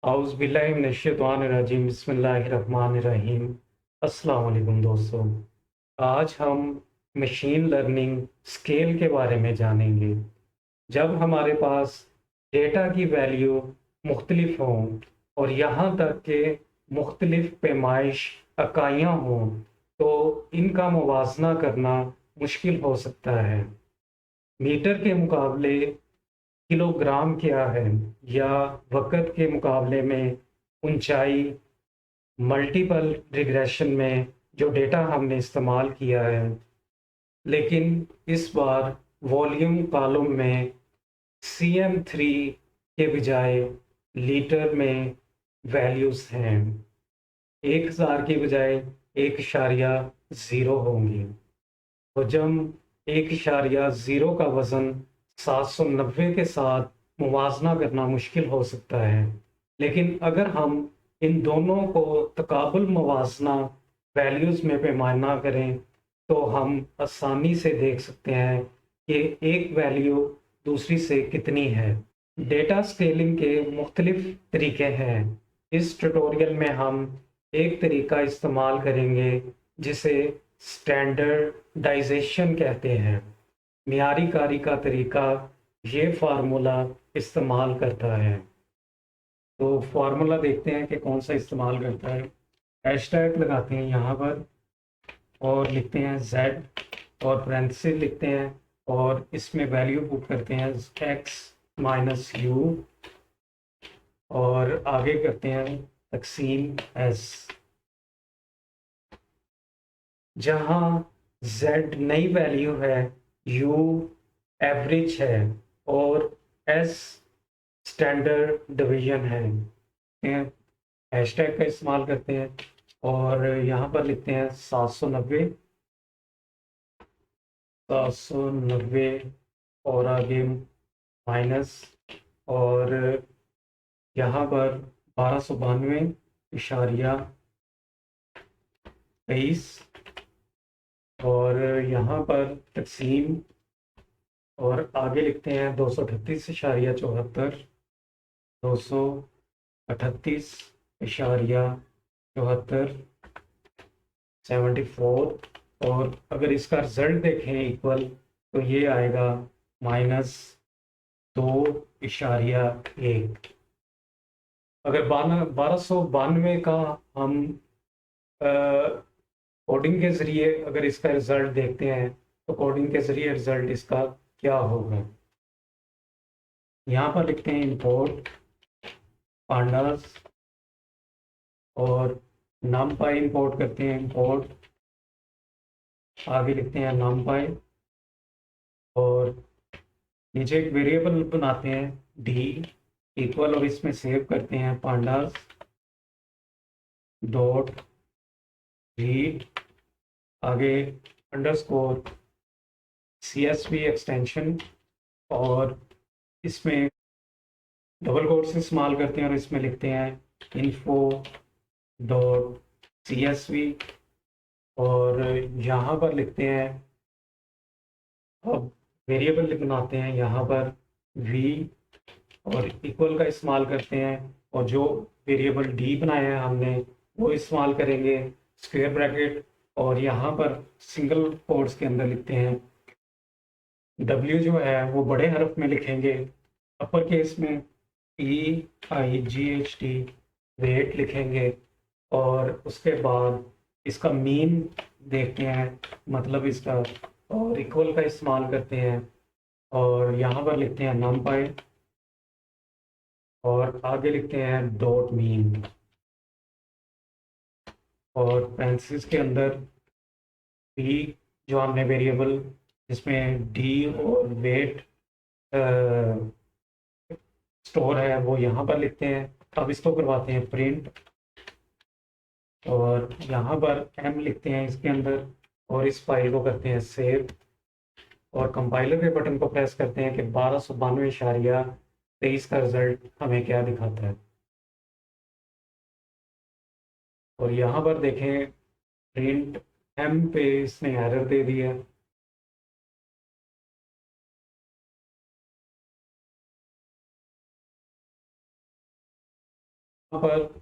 औज़ुबिल्लाहिमिनश्शैतानिर्रजीम बिस्मिल्लाहिर्रहमानिर्रहीम। अस्सलाम वालेकुम दोस्तों। आज हम मशीन लर्निंग स्केल के बारे में जानेंगे। जब हमारे पास डेटा की वैल्यू मुख्तलिफ हों और यहाँ तक कि मुख्तलिफ पैमाइश इकाइयाँ हों, तो इनका मुवाज़ना करना मुश्किल हो सकता है। मीटर के मुकाबले किलोग्राम क्या है, या वक़्त के मुकाबले में ऊंचाई, मल्टीपल रिग्रेशन में जो डेटा हमने इस्तेमाल किया है, लेकिन इस बार वॉल्यूम कॉलम में CM3 के बजाय लीटर में वैल्यूज़ हैं। 1000 की बजाय 1.0 होंगी। वज़न 1.0 का वज़न 790 के साथ मुवाज़ना करना मुश्किल हो सकता है, लेकिन अगर हम इन दोनों को तकाबुल मुवाज़ना वैल्यूज़ में पैमाना करें, तो हम आसानी से देख सकते हैं कि एक वैल्यू दूसरी से कितनी है। डेटा स्केलिंग के मुख्तलिफ तरीके हैं। इस ट्यूटोरियल में हम एक तरीका इस्तेमाल करेंगे जिसे स्टैंडर्डाइजेशन कहते हैं। मियारी कारी का तरीका ये फार्मूला इस्तेमाल करता है। तो फार्मूला देखते हैं कि कौन सा इस्तेमाल करता है। हैशटैग लगाते हैं यहाँ पर और लिखते हैं Z और पैरेंथेसिस लिखते हैं और इसमें वैल्यू पुट करते हैं x माइनस u और आगे करते हैं तकसीम s, जहाँ Z नई वैल्यू है, U एवरेज है और S स्टैंडर्ड डिवीजन है। हैशटैग का इस्तेमाल करते हैं और यहाँ पर लिखते हैं 790 और आगे माइनस और यहाँ पर 1292.23 और यहाँ पर तकसीम और आगे लिखते हैं 238.74, 238.74, 74। और अगर इसका रिजल्ट देखें इक्वल, तो ये आएगा -2.1। अगर 1292 का हम कोडिंग के ज़रिए अगर इसका रिज़ल्ट देखते हैं, तो कोडिंग के ज़रिए रिज़ल्ट इसका क्या होगा। यहाँ पर लिखते हैं इंपोर्ट पांडास और numpy इंपोर्ट करते हैं, इंपोर्ट आगे लिखते हैं numpy और नीचे एक वेरिएबल बनाते हैं d इक्वल और इसमें सेव करते हैं पांडास डॉट रीड आगे अंडरस्कोर CSV एक्सटेंशन और इसमें डबल कोट्स इस्तेमाल करते हैं और इसमें लिखते हैं info.csv और यहाँ पर लिखते हैं, अब वेरिएबल बनाते हैं यहाँ पर v और इक्वल का इस्तेमाल करते हैं और जो वेरिएबल d बनाया है हमने वो इस्तेमाल करेंगे स्क्वायर ब्रैकेट और यहाँ पर सिंगल कोट्स के अंदर लिखते हैं w जो है वो बड़े हरफ में लिखेंगे, अपर केस में EIGHT वेट लिखेंगे और उसके बाद इसका मीन देखते हैं, मतलब इसका, और इक्वल का इस्तेमाल करते हैं और यहाँ पर लिखते हैं numpy और आगे लिखते हैं डॉट मीन और पेंसिल्स के अंदर p जो हमने वेरिएबल जिसमें d और वेट स्टोर है वो यहाँ पर लिखते हैं। अब इसको करवाते हैं प्रिंट और यहाँ पर m लिखते हैं इसके अंदर और इस फाइल को करते हैं सेव और कंपाइलर के बटन को प्रेस करते हैं कि 1292.23 का रिजल्ट हमें क्या दिखाता है। और यहाँ पर देखें प्रिंट m पे इसने एरर दे दिया। यहाँ पर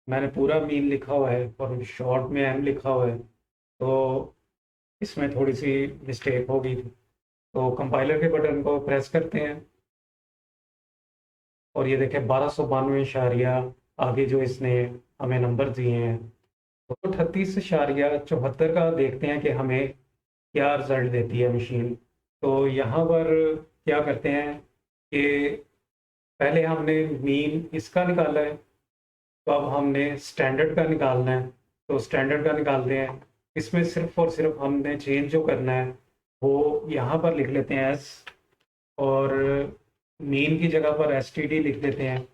मैंने पूरा मीन लिखा हुआ है और शॉर्ट में एम लिखा हुआ है, तो इसमें थोड़ी सी मिस्टेक हो गई थी। तो कंपाइलर के बटन को प्रेस करते हैं और ये देखें 1292 आगे जो इसने हमें नंबर दिए हैं, तो 38,74 का देखते हैं कि हमें क्या रिजल्ट देती है मशीन। तो यहाँ पर क्या करते हैं कि पहले हमने मीन इसका निकाला है, तो अब हमने स्टैंडर्ड का निकालना है। तो स्टैंडर्ड का निकालते हैं। इसमें सिर्फ और सिर्फ हमने चेंज जो करना है वो यहाँ पर लिख लेते हैं एस, और मीन की जगह पर एस टी डी लिख लेते हैं,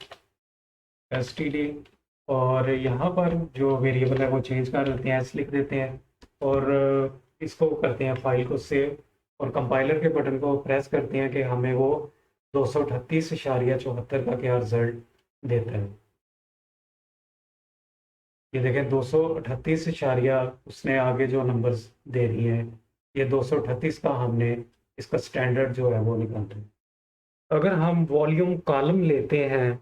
एस टी डी। और यहाँ पर जो वेरिएबल है वो चेंज कर देते हैं, एस लिख देते हैं, और इसको करते हैं फाइल को सेव, और कंपाइलर के बटन को प्रेस करते हैं कि हमें वो 238,74 का क्या रिजल्ट देता है। ये देखें 238 उसने आगे जो नंबर्स दे दिए हैं, ये 238 का हमने इसका स्टैंडर्ड जो है वो निकालते हैं। अगर हम वॉल्यूम कॉलम लेते हैं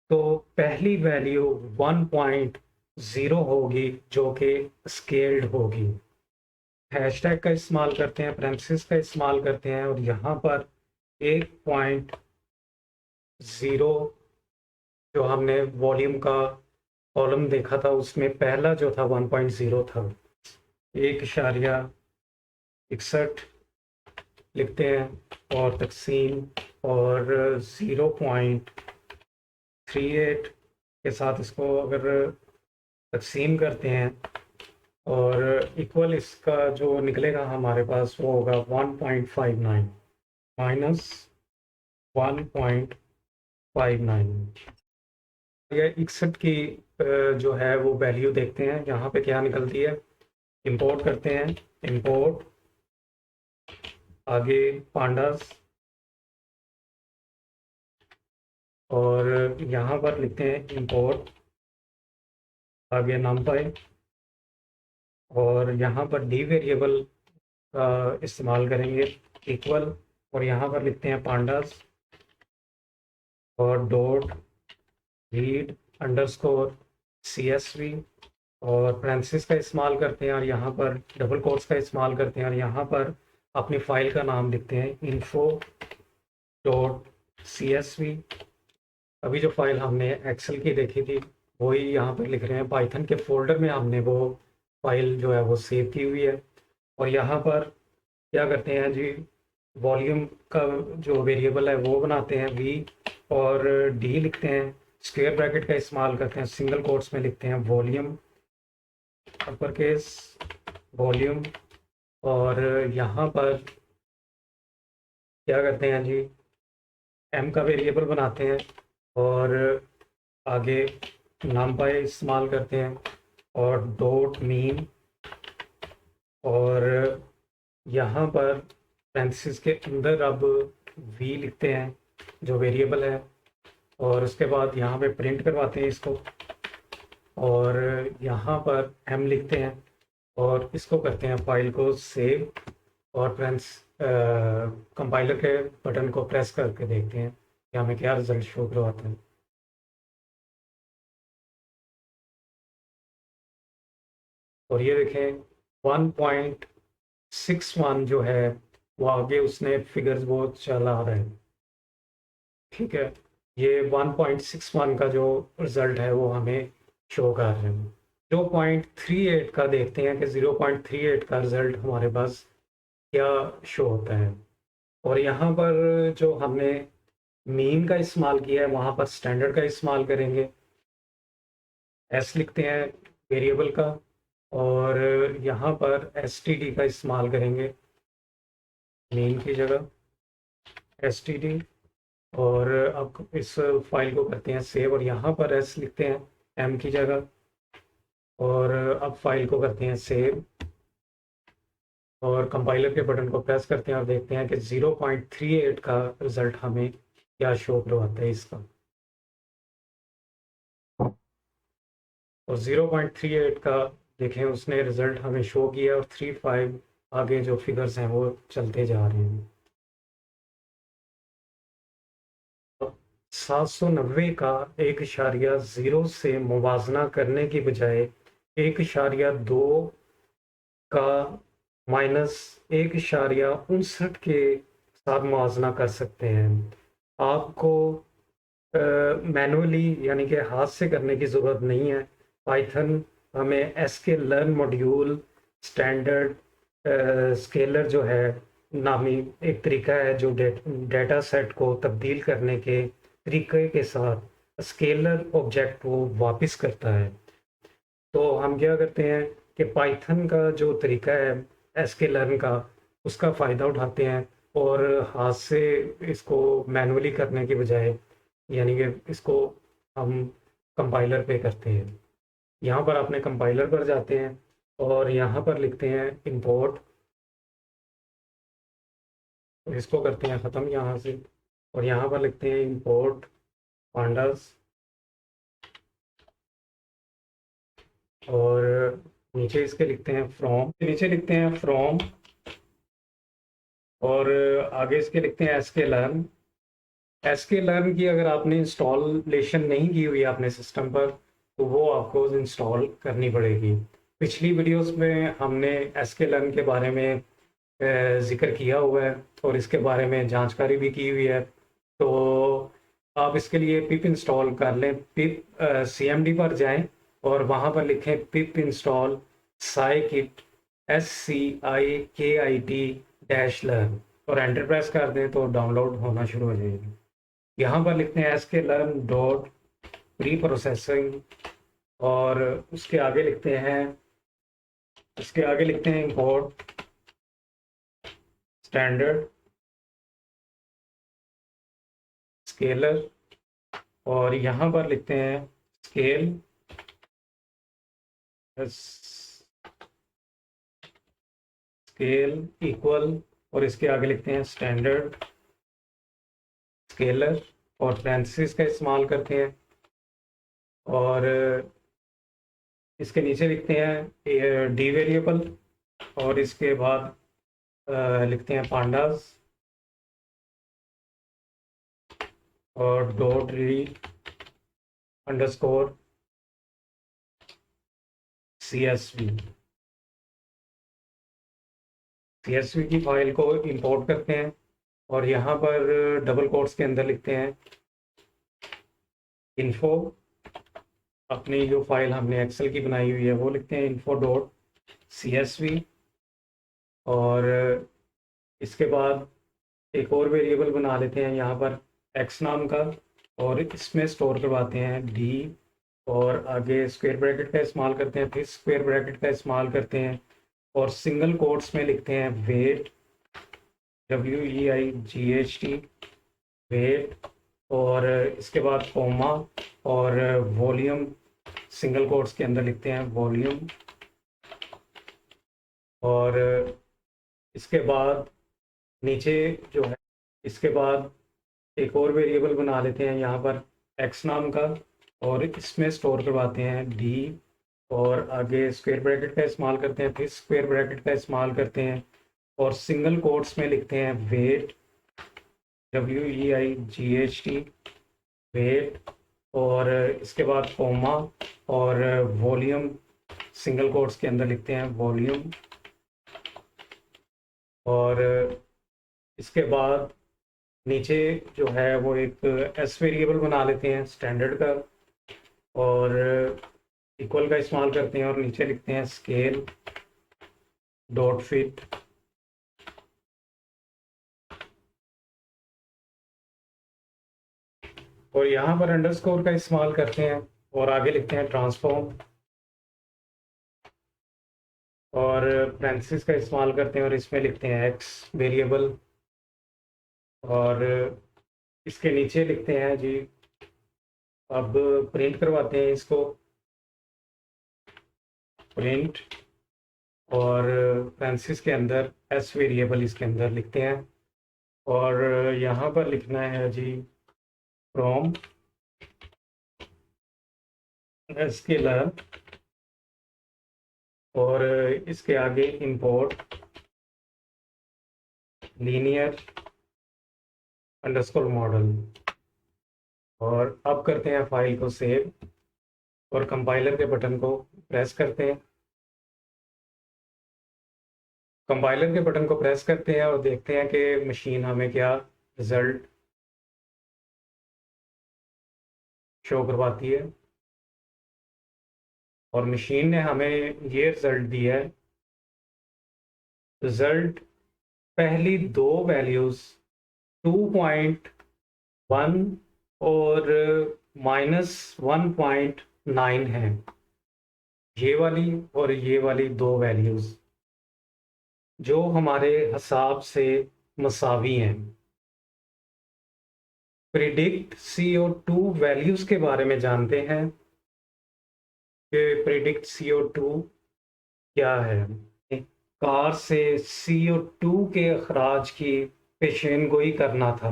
तो पहली वैल्यू 1.0 होगी जो कि स्केल्ड होगी। हैशटैग का इस्तेमाल करते हैं, पैरेंथेसिस का इस्तेमाल करते हैं, और यहाँ पर 1.0 जो हमने वॉल्यूम का कॉलम देखा था उसमें पहला जो था 1.0 था, 1.61 लिखते हैं और तकसीम, और 0.38 के साथ इसको अगर तकसीम करते हैं और इक्वल इसका जो निकलेगा हमारे पास वो होगा 1.59 माइनस 1.59। या 61 की जो है वो वैल्यू देखते हैं यहाँ पे क्या निकलती है। इंपोर्ट करते हैं, इंपोर्ट आगे पांडास, और यहाँ पर लिखते हैं इंपोर्ट आगे numpy, और यहाँ पर डी वेरिएबल का इस्तेमाल करेंगे इक्वल, और यहाँ पर लिखते हैं पांडास और डॉट रीड अंडरस्कोर CSV, और पैरेंथेसिस का इस्तेमाल करते हैं, और यहाँ पर डबल कोट्स का इस्तेमाल करते हैं, और यहाँ पर अपनी फाइल का नाम लिखते हैं info.csv। अभी जो फाइल हमने एक्सेल की देखी थी वही यहाँ पर लिख रहे हैं, पाइथन के फोल्डर में हमने वो फाइल जो है वो सेव की हुई है। और यहाँ पर क्या करते हैं जी, वॉल्यूम का जो वेरिएबल है वो बनाते हैं v, और d लिखते हैं, स्क्वायर ब्रैकेट का इस्तेमाल करते हैं, सिंगल कोट्स में लिखते हैं वॉल्यूम अपर केस वॉल्यूम, और यहाँ पर क्या करते हैं जी, m का वेरिएबल बनाते हैं और आगे numpy इस्तेमाल करते हैं और डॉट मीन, और यहाँ पर पैरेंथेसिस के अंदर अब v लिखते हैं जो वेरिएबल है, और उसके बाद यहाँ पे प्रिंट करवाते हैं इसको, और यहाँ पर m लिखते हैं और इसको करते हैं फाइल को सेव, और कंपाइलर के बटन को प्रेस करके देखते हैं कि हमें क्या रिजल्ट शो करवाता है। और ये देखें 1.61 जो है वो आगे उसने फिगर्स वो चला रहा है, ठीक है। ये 1.61 का जो रिज़ल्ट है वो हमें शो कर रहे हैं। 0.38 का देखते हैं कि 0.38 का रिज़ल्ट हमारे पास क्या शो होता है। और यहाँ पर जो हमने मीन का इस्तेमाल किया है वहाँ पर स्टैंडर्ड का इस्तेमाल करेंगे, एस लिखते हैं वेरिएबल का, और यहाँ पर std का इस्तेमाल करेंगे मीन की जगह std, और अब इस फाइल को करते हैं सेव, और यहाँ पर एस लिखते हैं m की जगह, और अब फाइल को करते हैं सेव, और कंपाइलर के बटन को प्रेस करते हैं और देखते हैं कि 0.38 का रिज़ल्ट हमें क्या शो करवाता है इसका। और 0.38 का देखें उसने रिज़ल्ट हमें शो किया, और 35 आगे जो फिगर्स हैं वो चलते जा रहे हैं। 790 का 1.0 से मुवाजना करने की बजाय 1.2 का -1.59 के साथ मुवाजना कर सकते हैं। आपको मैनुअली यानी कि हाथ से करने की ज़रूरत नहीं है। पाइथन हमें sklearn मॉड्यूल स्टैंडर्ड स्केलर जो है नामी एक तरीका है जो डेटा सेट को तब्दील करने के तरीके के साथ स्केलर ऑब्जेक्ट को वापस करता है। तो हम क्या करते हैं कि पाइथन का जो तरीका है sklearn का, उसका फ़ायदा उठाते हैं और हाथ से इसको मैनुअली करने की बजाय यानी कि इसको हम कंपाइलर पे करते हैं। यहाँ पर अपने कंपाइलर पर जाते हैं और यहाँ पर लिखते हैं इंपोर्ट, और इसको करते हैं ख़त्म यहाँ से, और यहाँ पर लिखते हैं इंपोर्ट पांडास, और नीचे इसके लिखते हैं फ्रॉम, नीचे लिखते हैं फ्रॉम, और आगे इसके लिखते हैं sklearn की अगर आपने इंस्टॉलेशन नहीं की हुई है अपने सिस्टम पर तो वो आपको इंस्टॉल करनी पड़ेगी। पिछली वीडियोस में हमने sklearn के बारे में जिक्र किया हुआ है और इसके बारे में जानकारी भी की हुई है। तो आप इसके लिए पिप इंस्टॉल कर लें, पिप cmd पर जाएं और वहाँ पर लिखें पिप इंस्टॉल scikit SCIKIT-learn और एंटर प्रेस कर दें तो डाउनलोड होना शुरू हो जाएगी। यहाँ पर लिखते हैं sklearn डॉट प्री प्रोसेसिंग, और उसके आगे लिखते हैं इंपोर्ट स्टैंडर्ड स्केलर, और यहाँ पर लिखते हैं स्केल इक्वल, और इसके आगे लिखते हैं स्टैंडर्ड स्केलर और पैरेंथेसिस का इस्तेमाल करते हैं, और इसके नीचे लिखते हैं डी वेरिएबल, और इसके बाद लिखते हैं पांडास और डॉट रीड अंडरस्कोर CSV की फाइल को इंपोर्ट करते हैं और यहाँ पर डबल कोट्स के अंदर लिखते हैं इन्फो, अपनी जो फाइल हमने एक्सेल की बनाई हुई है वो लिखते हैं info.csv, और इसके बाद एक और वेरिएबल बना लेते हैं यहाँ पर x नाम का, और इसमें स्टोर करवाते हैं d, और आगे स्क्वायर ब्रैकेट का इस्तेमाल करते हैं, फिर स्क्वायर ब्रैकेट का इस्तेमाल करते हैं और सिंगल कोट्स में लिखते हैं वेट WEIGHT वेट, और इसके बाद कोमा और वॉल्यूम सिंगल कोट्स के अंदर लिखते हैं वॉल्यूम, और इसके बाद नीचे जो है इसके बाद एक और वेरिएबल बना लेते हैं यहाँ पर x नाम का, और इसमें स्टोर करवाते हैं d, और आगे स्क्वायर ब्रैकेट का इस्तेमाल करते हैं, फिर स्क्वायर ब्रैकेट का इस्तेमाल करते हैं और सिंगल कोट्स में लिखते हैं वेट WEIGHT वेट, और इसके बाद कोमा और वॉल्यूम सिंगल कोट्स के अंदर लिखते हैं वॉल्यूम, और इसके बाद नीचे जो है वो एक s वेरिएबल बना लेते हैं स्टैंडर्ड का, और इक्वल का इस्तेमाल करते हैं और नीचे लिखते हैं स्केल डॉट फिट, और यहाँ पर अंडरस्कोर का इस्तेमाल करते हैं और आगे लिखते हैं ट्रांसफॉर्म, और पैरेंथेसिस का इस्तेमाल करते हैं और इसमें लिखते हैं x वेरिएबल, और इसके नीचे लिखते हैं जी, अब प्रिंट करवाते हैं इसको प्रिंट, और पैरेंथेसिस के अंदर s वेरिएबल इसके अंदर लिखते हैं, और यहाँ पर लिखना है जी फ्रॉम sklearn, और इसके आगे इंपोर्ट लीनियर अंडरस्कोर मॉडल, और अब करते हैं फाइल को सेव और कंपाइलर के बटन को प्रेस करते हैं। कंपाइलर के बटन को प्रेस करते हैं और देखते हैं कि मशीन हमें क्या रिजल्ट शो करवाती है। और मशीन ने हमें ये रिजल्ट दिया है। रिजल्ट पहली दो वैल्यूज़ 2.1 और -1.9 है, ये वाली और ये वाली दो वैल्यूज़ जो हमारे हिसाब से मसावी हैं। प्रिडिक्ट CO2 वैल्यूज़ के बारे में जानते हैं कि प्रिडिक्ट CO2 क्या है। कार से CO2 के अखराज की पेशेनगोई करना था।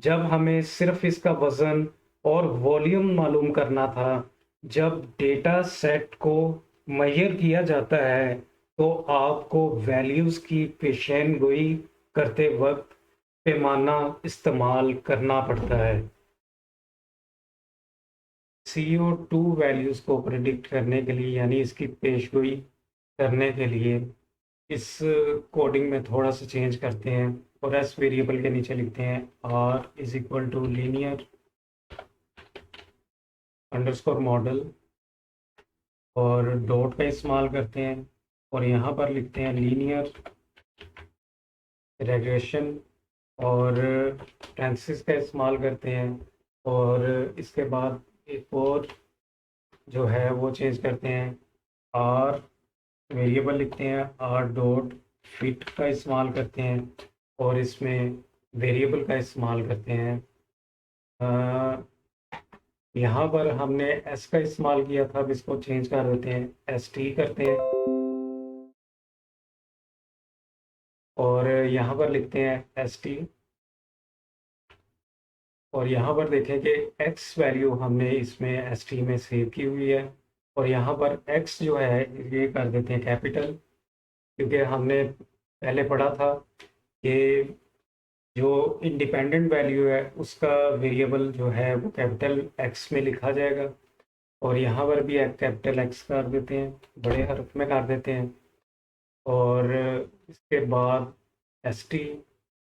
जब हमें सिर्फ इसका वज़न और वॉल्यूम मालूम करना था, जब डेटा सेट को मेजर किया जाता है तो आपको वैल्यूज़ की पेशेनगोई करते वक्त पैमाना इस्तेमाल करना पड़ता है। CO2 वैल्यूज़ को प्रिडिक्ट करने के लिए यानी इसकी पेशगोई करने के लिए इस कोडिंग में थोड़ा सा चेंज करते हैं और एस वेरिएबल के नीचे लिखते हैं r is equal to linear underscore model और डॉट का इस्तेमाल करते हैं और यहाँ पर लिखते हैं लीनियर रेग्रेशन और ट्रांसिस का इस्तेमाल करते हैं और इसके बाद एक और जो है वो चेंज करते हैं, r वेरिएबल लिखते हैं r डॉट फिट का इस्तेमाल करते हैं और इसमें वेरिएबल का इस्तेमाल करते हैं। यहाँ पर हमने s का इस्तेमाल किया था, अब इसको चेंज कर देते हैं st करते हैं और यहाँ पर लिखते हैं st और यहाँ पर देखें कि x वैल्यू हमने इसमें st में सेव की हुई है और यहाँ पर x जो है ये कर देते हैं कैपिटल, क्योंकि हमने पहले पढ़ा था कि जो इंडिपेंडेंट वैल्यू है उसका वेरिएबल जो है वो कैपिटल X में लिखा जाएगा और यहाँ पर भी कैपिटल X कर देते हैं, बड़े हर्फ में कर देते हैं और इसके बाद ST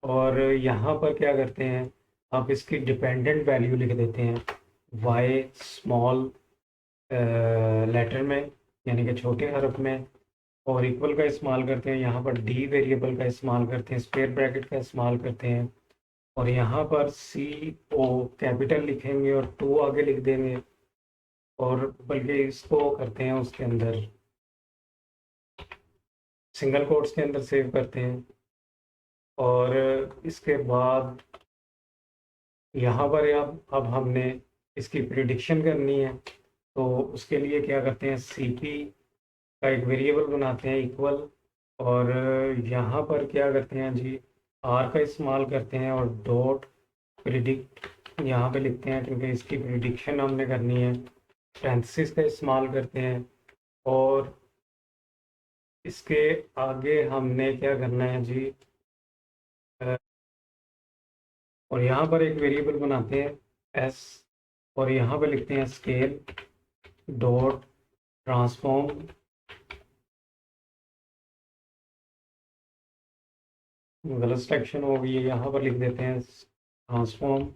और यहाँ पर क्या करते हैं, आप इसकी डिपेंडेंट वैल्यू लिख देते हैं Y स्मॉल लेटर में यानी कि छोटे हर्फ में और इक्वल का इस्तेमाल करते हैं। यहाँ पर D वेरिएबल का इस्तेमाल करते हैं, स्क्वायर ब्रैकेट का इस्तेमाल करते हैं और यहाँ पर CO कैपिटल लिखेंगे और 2 आगे लिख देंगे और बल्कि इसको करते हैं उसके अंदर सिंगल कोट्स के अंदर सेव करते हैं और इसके बाद यहाँ पर अब हमने इसकी प्रिडिक्शन करनी है तो उसके लिए क्या करते हैं, CP का एक वेरिएबल बनाते हैं इक्वल और यहाँ पर क्या करते हैं जी, R का इस्तेमाल करते हैं और डॉट प्रिडिक्ट यहाँ पे लिखते हैं क्योंकि इसकी प्रिडिक्शन हमने करनी है। पैरेंथेसिस का इस्तेमाल करते हैं और इसके आगे हमने क्या करना है जी, और यहाँ पर एक वेरिएबल बनाते हैं S और यहाँ पे लिखते हैं स्केल डॉट ट्रांसफॉर्म गलत सेक्शन हो गई है, यहाँ पर लिख देते हैं ट्रांसफॉर्म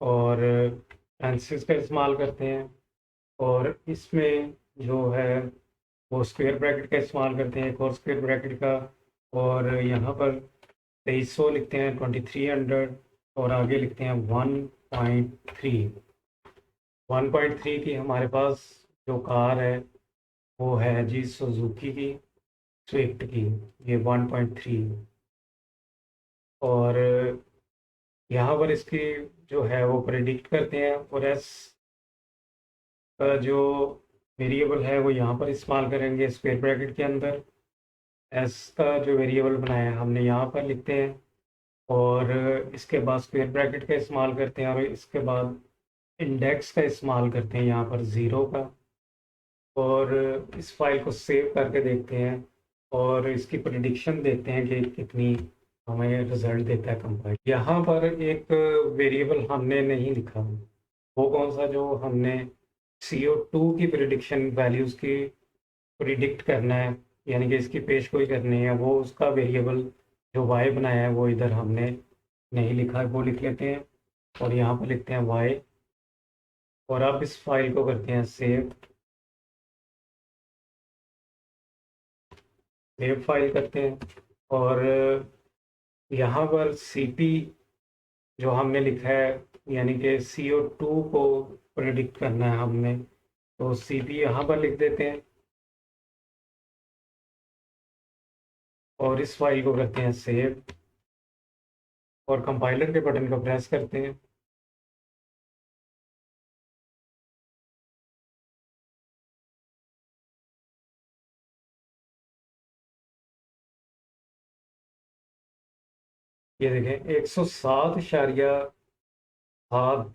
और पैरेंथेसिस का इस्तेमाल करते हैं और इसमें जो है वो स्क्वायर ब्रैकेट का इस्तेमाल करते हैं, एक और स्क्वायर ब्रैकेट का और यहाँ पर 2300 लिखते हैं 2300 और आगे लिखते हैं 1.3। 1.3 की हमारे पास जो कार है वो है जी सुजुकी की स्विफ्ट की, ये 1.3 और यहाँ पर इसकी जो है वो प्रेडिक्ट करते हैं और एस का जो वेरिएबल है वो यहाँ पर इस्तेमाल करेंगे स्क्वायर ब्रैकेट के अंदर। एस का जो वेरिएबल बनाया है हमने यहाँ पर लिखते हैं और इसके बाद स्क्वायर ब्रैकेट का इस्तेमाल करते हैं और इसके बाद इंडेक्स का इस्तेमाल करते हैं यहाँ पर 0 का और इस फाइल को सेव करके देखते हैं और इसकी प्रेडिक्शन देखते हैं कि कितनी हमें रिजल्ट देता है कंपाइल। यहाँ पर एक वेरिएबल हमने नहीं लिखा, वो कौन सा, जो हमने CO2 की प्रिडिक्शन वैल्यूज़ की प्रिडिक्ट करना है, यानी कि इसकी पेश गोई करनी है, वो उसका वेरिएबल जो वाई बनाया है वो इधर हमने नहीं लिखा है, वो लिख लेते हैं और यहाँ पर लिखते हैं वाई। और अब इस फाइल को करते हैं सेव। सेव फाइल करते हैं और यहाँ पर CP जो हमने लिखा है, यानी कि CO2 को प्रिडिक्ट करना है हमने, तो CP यहाँ पर लिख देते हैं और इस फाइल को करते हैं सेव और कंपाइलर के बटन को प्रेस करते हैं। ये देखें 107.7